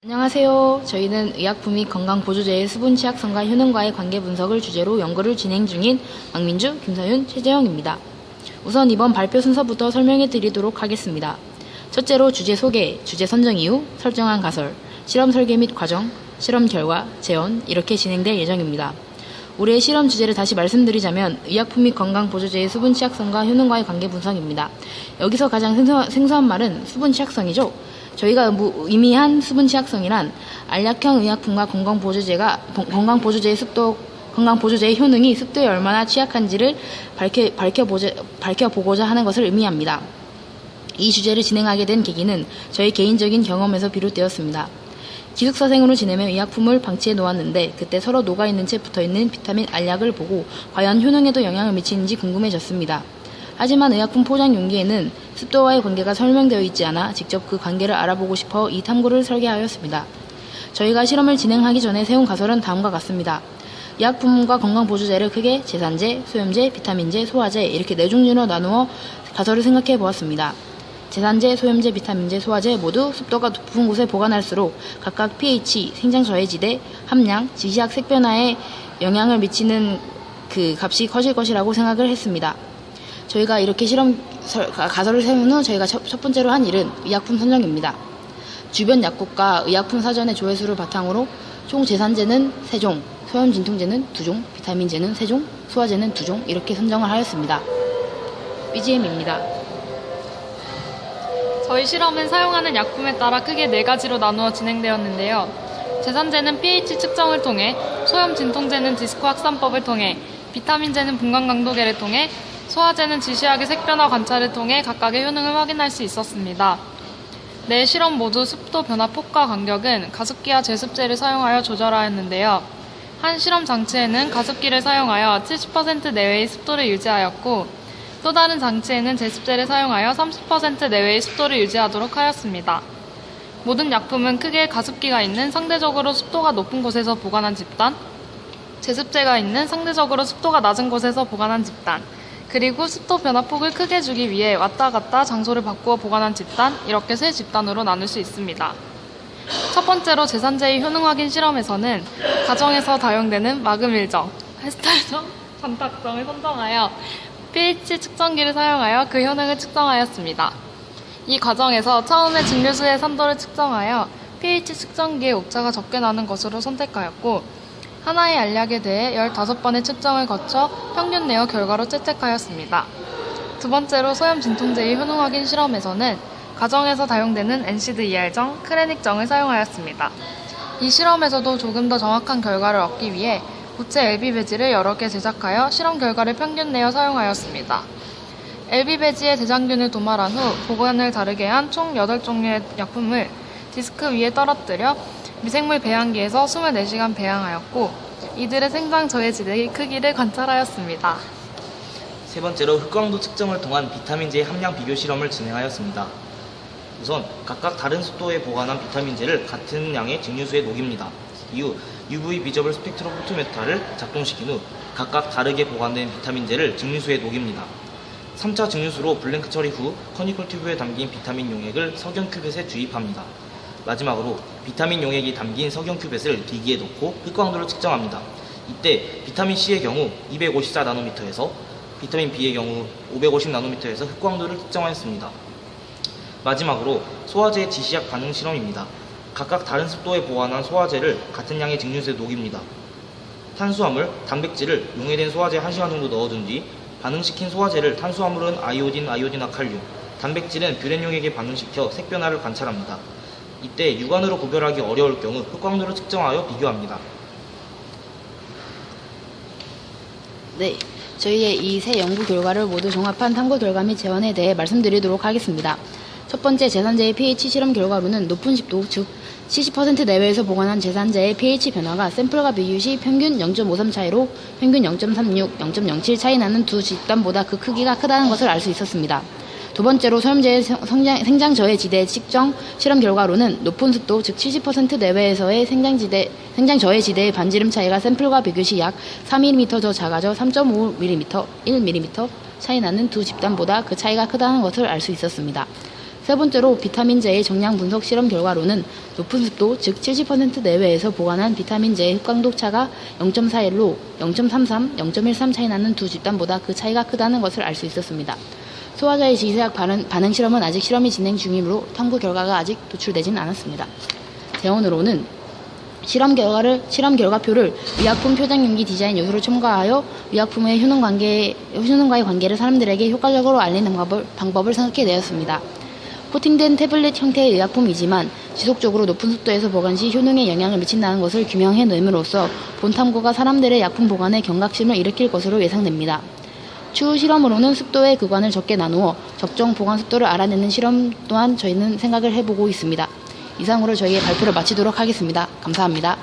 안녕하세요. 저희는 의약품 및 건강보조제의 수분 취약성과 효능과의 관계 분석을 주제로 연구를 진행 중인 박민주, 김서윤, 최재영입니다. 우선 이번 발표 순서부터 설명해 드리도록 하겠습니다. 첫째로 주제 소개, 주제 선정 이유, 설정한 가설, 실험 설계 및 과정, 실험 결과, 재원 이렇게 진행될 예정입니다. 올해의 실험 주제를 다시 말씀드리자면 의약품 및 건강보조제의 수분 취약성과 효능과의 관계 분석입니다. 여기서 가장 생소한 말은 수분 취약성이죠. 저희가 의미한 수분 취약성이란 알약형 의약품과 건강보조제의 효능이 습도에 얼마나 취약한지를 밝혀보고자 하는 것을 의미합니다. 이 주제를 진행하게 된 계기는 저희 개인적인 경험에서 비롯되었습니다. 기숙사생으로 지내며 의약품을 방치해 놓았는데 그때 서로 녹아있는 채 붙어있는 비타민 알약을 보고 과연 효능에도 영향을 미치는지 궁금해졌습니다. 하지만 의약품 포장 용기에는 습도와의 관계가 설명되어 있지 않아 직접 그 관계를 알아보고 싶어 이 탐구를 설계하였습니다. 저희가 실험을 진행하기 전에 세운 가설은 다음과 같습니다. 의약품과 건강보조제를 크게 제산제, 소염제, 비타민제, 소화제 이렇게 네 종류로 나누어 가설을 생각해 보았습니다. 제산제, 소염제, 비타민제, 소화제 모두 습도가 높은 곳에 보관할수록 각각 pH, 생장 저해지대, 함량, 지시약 색변화에 영향을 미치는 그 값이 커질 것이라고 생각을 했습니다. 저희가 이렇게 가설을 세운 후 저희가 첫 번째로 한 일은 의약품 선정입니다. 주변 약국과 의약품 사전의 조회수를 바탕으로 총 제산제는 3종, 소염 진통제는 2종, 비타민제는 3종, 소화제는 2종 이렇게 선정을 하였습니다. BGM입니다. 저희 실험은 사용하는 약품에 따라 크게 4가지로 나누어 진행되었는데요. 제산제는 pH 측정을 통해, 소염 진통제는 디스코 확산법을 통해, 비타민제는 분광 강도계를 통해, 소화제는 지시약의 색변화 관찰을 통해 각각의 효능을 확인할 수 있었습니다. 네 실험 모두 습도 변화 폭과 간격은 가습기와 제습제를 사용하여 조절하였는데요. 한 실험 장치에는 가습기를 사용하여 70% 내외의 습도를 유지하였고 또 다른 장치에는 제습제를 사용하여 30% 내외의 습도를 유지하도록 하였습니다. 모든 약품은 크게 가습기가 있는 상대적으로 습도가 높은 곳에서 보관한 집단, 제습제가 있는 상대적으로 습도가 낮은 곳에서 보관한 집단, 그리고 습도 변화폭을 크게 주기 위해 왔다 갔다 장소를 바꾸어 보관한 집단, 이렇게 세 집단으로 나눌 수 있습니다. 첫 번째로 제산제의 효능 확인 실험에서는 가정에서 다용되는 마금일정, 헤스탈정, 잔탁정을 선정하여 pH 측정기를 사용하여 그 효능을 측정하였습니다. 이 과정에서 처음에 증류수의 산도를 측정하여 pH 측정기에 오차가 적게 나는 것으로 선택하였고 하나의 알약에 대해 15번의 측정을 거쳐 평균 내어 결과로 채택하였습니다. 두 번째로 소염 진통제의 효능 확인 실험에서는 가정에서 다용되는 엔시드 ER정, 크레닉정을 사용하였습니다. 이 실험에서도 조금 더 정확한 결과를 얻기 위해 고체 LB 배지를 여러 개 제작하여 실험 결과를 평균 내어 사용하였습니다. LB 배지에 대장균을 도말한 후 보관을 다르게 한 총 8종류의 약품을 디스크 위에 떨어뜨려 미생물 배양기에서 24시간 배양하였고 이들의 생장 저해지대의 크기를 관찰하였습니다. 세 번째로 흑광도 측정을 통한 비타민제의 함량 비교 실험을 진행하였습니다. 우선 각각 다른 습도에 보관한 비타민제를 같은 양의 증류수에 녹입니다. 이후 UV 비저블 스펙트로포토메터를 작동시킨 후 각각 다르게 보관된 비타민제를 증류수에 녹입니다. 3차 증류수로 블랭크 처리 후 커니컬 튜브에 담긴 비타민 용액을 석영 큐벳에 주입합니다. 마지막으로 비타민 용액이 담긴 석영 큐벳을 기기에 넣고 흑광도를 측정합니다. 이때 비타민 C의 경우 254나노미터에서 비타민 B의 경우 550나노미터에서 흑광도를 측정하였습니다. 마지막으로 소화제의 지시약 반응 실험입니다. 각각 다른 습도에 보관한 소화제를 같은 양의 증류수에 녹입니다. 탄수화물, 단백질을 용해된 소화제에 1시간 정도 넣어둔 뒤 반응시킨 소화제를 탄수화물은 아이오딘과 칼륨, 단백질은 뷰렌 용액에 반응시켜 색변화를 관찰합니다. 이때 육안으로 구별하기 어려울 경우 흑광도를 측정하여 비교합니다. 네, 저희의 이 세 연구 결과를 모두 종합한 탐구 결과 및 재원에 대해 말씀드리도록 하겠습니다. 첫 번째 제산제의 pH 실험 결과로는 높은 습도, 즉 70% 내외에서 보관한 제산제의 pH 변화가 샘플과 비교 시 평균 0.53 차이로 평균 0.36, 0.07 차이 나는 두 집단보다 그 크기가 크다는 것을 알 수 있었습니다. 두 번째로 소염제의 생장 저해 지대 측정 실험 결과로는 높은 습도, 즉 70% 내외에서의 생장 저해 지대의 반지름 차이가 샘플과 비교 시 약 4mm 더 작아져 3.5mm, 1mm 차이 나는 두 집단보다 그 차이가 크다는 것을 알 수 있었습니다. 세 번째로 비타민제의 정량 분석 실험 결과로는 높은 습도, 즉 70% 내외에서 보관한 비타민제의 흡광도 차가 0.41로 0.33, 0.13 차이 나는 두 집단보다 그 차이가 크다는 것을 알 수 있었습니다. 소화자의 지시약 반응 실험은 아직 실험이 진행 중이므로 탐구 결과가 아직 도출되지는 않았습니다. 재원으로는 실험 결과표를 의약품 표장용기 디자인 요소를 첨가하여 의약품의 효능과의 관계를 사람들에게 효과적으로 알리는 방법을 생각해내었습니다. 코팅된 태블릿 형태의 의약품이지만 지속적으로 높은 습도에서 보관 시 효능에 영향을 미친다는 것을 규명해냄으로써 본 탐구가 사람들의 약품 보관에 경각심을 일으킬 것으로 예상됩니다. 추후 실험으로는 습도의 구간을 적게 나누어 적정 보관 습도를 알아내는 실험 또한 저희는 생각을 해보고 있습니다. 이상으로 저희의 발표를 마치도록 하겠습니다. 감사합니다.